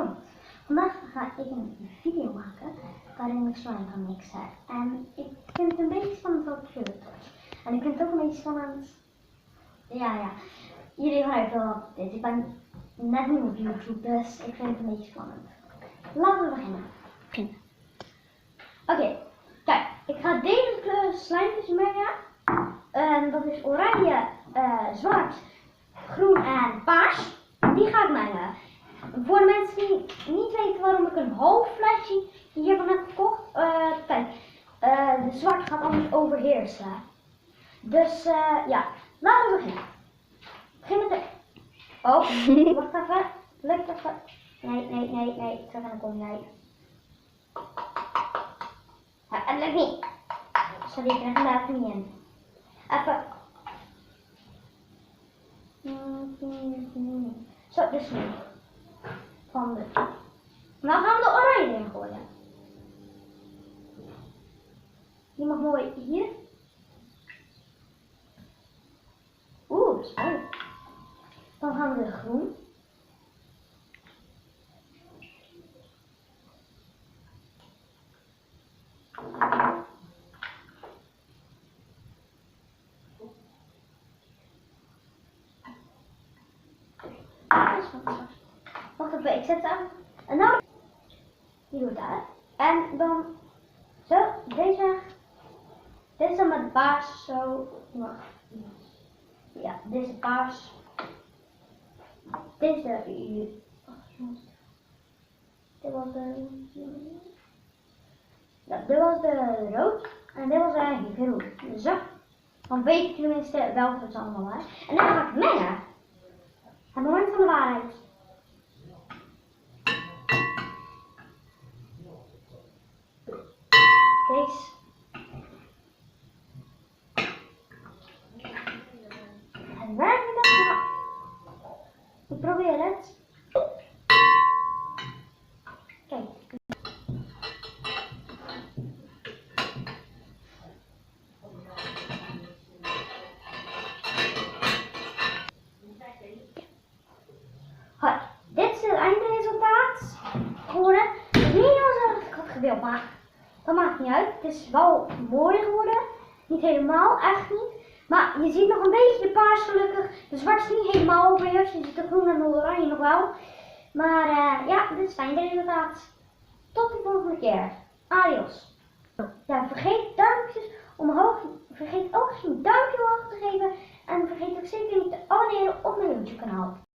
John. Vandaag ga ik een video maken waarin ik slime ga mixen. En ik vind het een beetje spannend wat het wordt. En ik vind het ook een beetje spannend. Ja. Iedereen weet wel wat het is. Ik ben net nieuw op YouTube, dus ik vind het een beetje spannend. Laten we beginnen. Oké, kijk. Ik ga deze kleur slijmpjes mengen. Dat is oranje, zwart, groen en paars. Die ga ik mengen. Voor de mensen die niet weten waarom ik een half flesje hiervan heb gekocht. Kijk, de zwart gaat anders overheersen. Dus ja, laten we beginnen. Begin met de... Oh, wacht even. Lukt even. Nee. Ik zet aan de kom, nee. Het lukt niet. Sorry, ik krijg hem even niet in. Even. Zo, dus nu. Van de... Nou gaan we de oranje in gooien. Die mag mooi hier. Oeh, spannend. Dan gaan we de groen. Wacht even, ik zet het aan. En nou, die doe ik daar. En dan, zo, deze. Dit is dan met paars, zo. Ja, deze paars. Deze hier. Dit was de... Ja, dit was de rood. En dit was eigenlijk groen. Zo. Dan weet je tenminste welke het allemaal is. En dan ga ik mengen. Het moment van de waarheid. Deze. Het werkt niet echt. Ik probeer het. Kijk. Hoi, dit is het eindresultaat geworden. Het is niet helemaal zoals ik had gewild, maar dat maakt niet uit. Het is wel mooi geworden. Niet helemaal, echt niet. Maar je ziet nog een beetje de paars gelukkig. De zwart is niet helemaal overheerst. Je ziet de groen en de oranje nog wel. Maar ja, dit is het eindresultaat. Tot de volgende keer. Adios. Ja, vergeet duimpjes omhoog. Vergeet ook geen duimpje omhoog te geven. En vergeet ook zeker niet te abonneren op mijn YouTube kanaal.